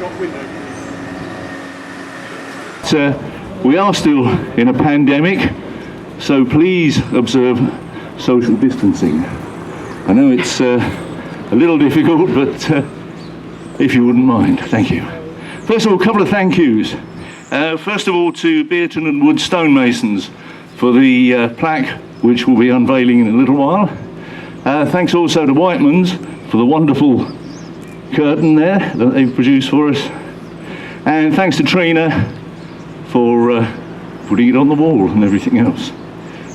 shop window. We are still in a pandemic, so please observe social distancing. I know it's a little difficult, but if you wouldn't mind, thank you. First of all, a couple of thank yous. First of all, to Bearton and Wood stonemasons for the plaque, which we'll be unveiling in a little while. Thanks also to Whitemans for the wonderful curtain there that they've produced for us. And thanks to Trina for putting it on the wall and everything else.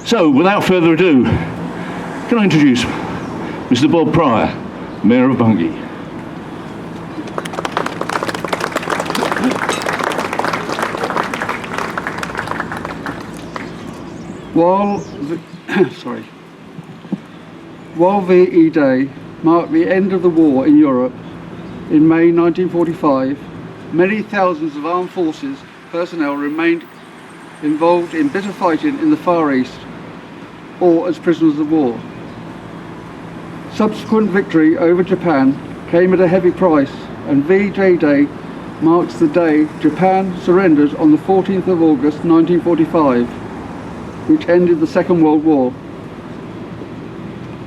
So, without further ado, can I introduce Mr. Bob Pryor, Mayor of Bungay. While VE Day marked the end of the war in Europe in May 1945, many thousands of armed forces personnel remained involved in bitter fighting in the Far East or as prisoners of war. Subsequent victory over Japan came at a heavy price, and VJ Day marks the day Japan surrendered on the 14th of August 1945, which ended the Second World War.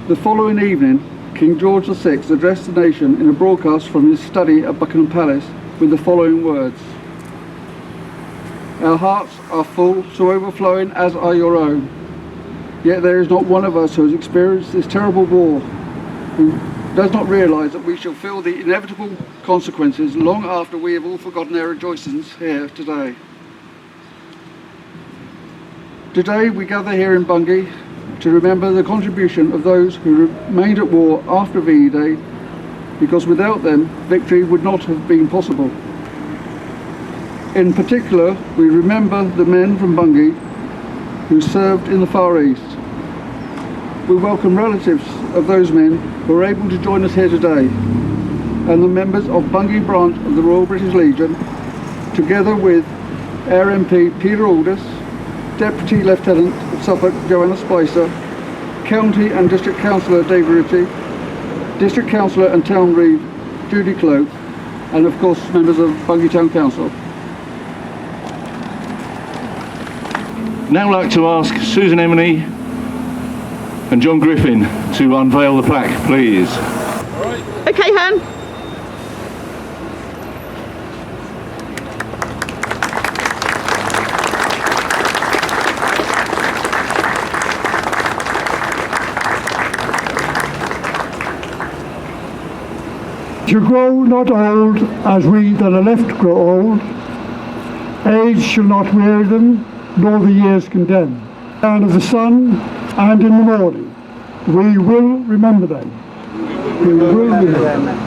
The following evening, King George VI addressed the nation in a broadcast from his study at Buckingham Palace with the following words: "Our hearts are full to overflowing, as are your own. Yet there is not one of us who has experienced this terrible war who does not realise that we shall feel the inevitable consequences long after we have all forgotten our rejoicings here today. Today we gather here in Bungay to remember the contribution of those who remained at war after VE Day, because without them victory would not have been possible. In particular, we remember the men from Bungay who served in the Far East. We welcome relatives of those men who are able to join us here today, and the members of Bungay branch of the Royal British Legion, together with our MP Peter Aldous, Deputy Lieutenant of Suffolk Joanna Spicer, County and District Councillor David Ritchie, District Councillor and Town Reeve Judy Cloak, and of course members of Bungay Town Council. Now I'd like to ask Susan Emily and John Griffin to unveil the plaque, please. All right. Okay, Han. To grow not old as we that are left grow old, age shall not weary them, nor the years condemn. And of the sun and in the morning, we will remember them. We will remember them.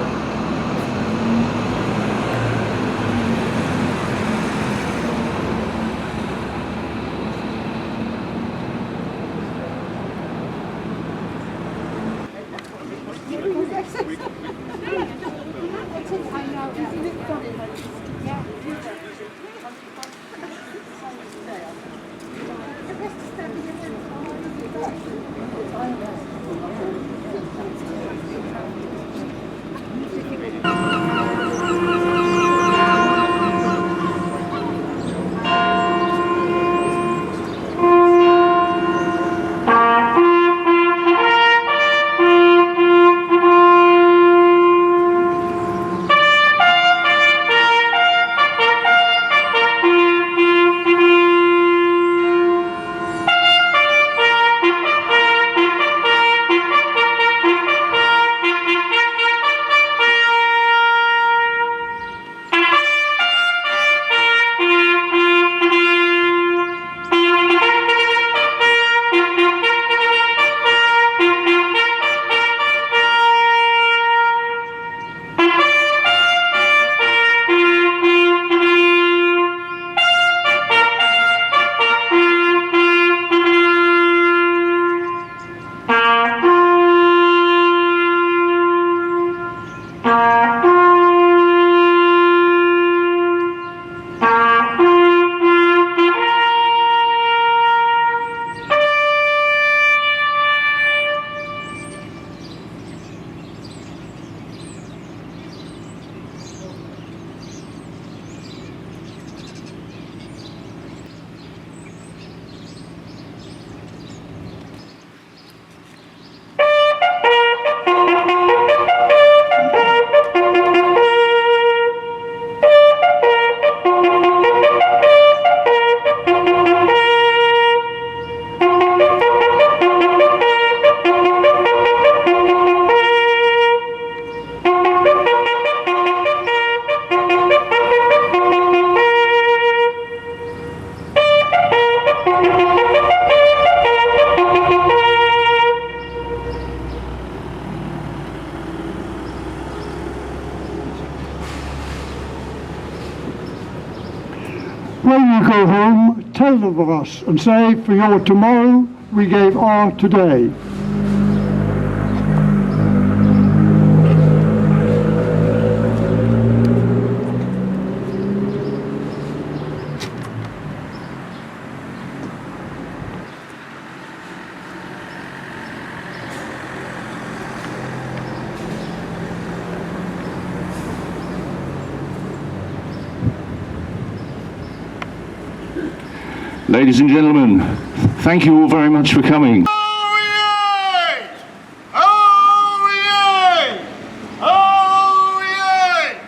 When you go home, tell them of us and say, for your tomorrow, we gave our today. Ladies and gentlemen, thank you all very much for coming. Oh yay! Oh yay! Oh yay!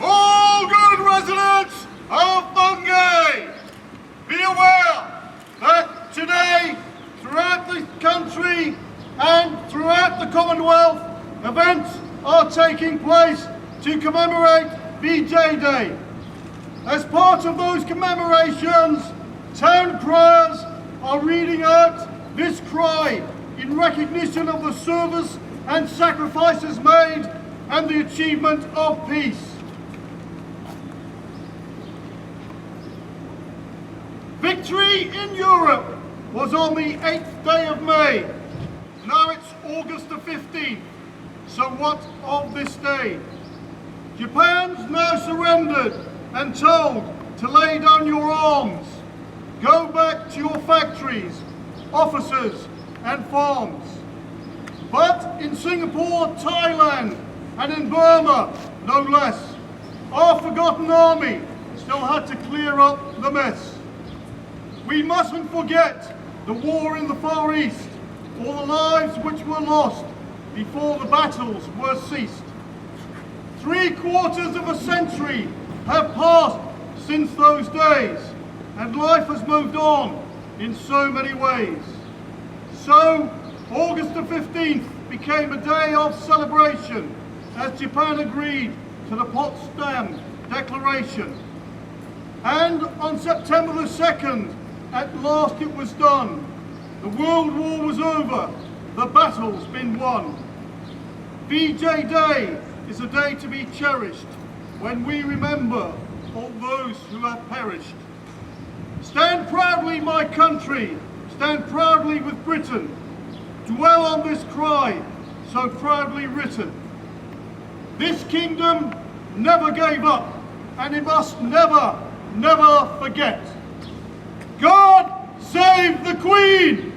All good residents of Bungay, be aware that today, throughout the country and throughout the Commonwealth, events are taking place to commemorate VJ Day. As part of those commemorations, town criers are reading out this cry in recognition of the service and sacrifices made and the achievement of peace. Victory in Europe was on the 8th day of May. Now it's August the 15th. So what of this day? Japan's now surrendered and told to lay down your arms. Go back to your factories, offices and farms. But in Singapore, Thailand and in Burma, no less, our forgotten army still had to clear up the mess. We mustn't forget the war in the Far East, or the lives which were lost before the battles were ceased. 3/4 of a century have passed since those days, and life has moved on in so many ways. So, August the 15th became a day of celebration as Japan agreed to the Potsdam Declaration. And on September the 2nd, at last it was done. The World War was over, the battle's been won. VJ Day is a day to be cherished when we remember all those who have perished. Stand proudly, my country, stand proudly with Britain. Dwell on this cry, so proudly written. This kingdom never gave up, and it must never, never forget. God save the Queen!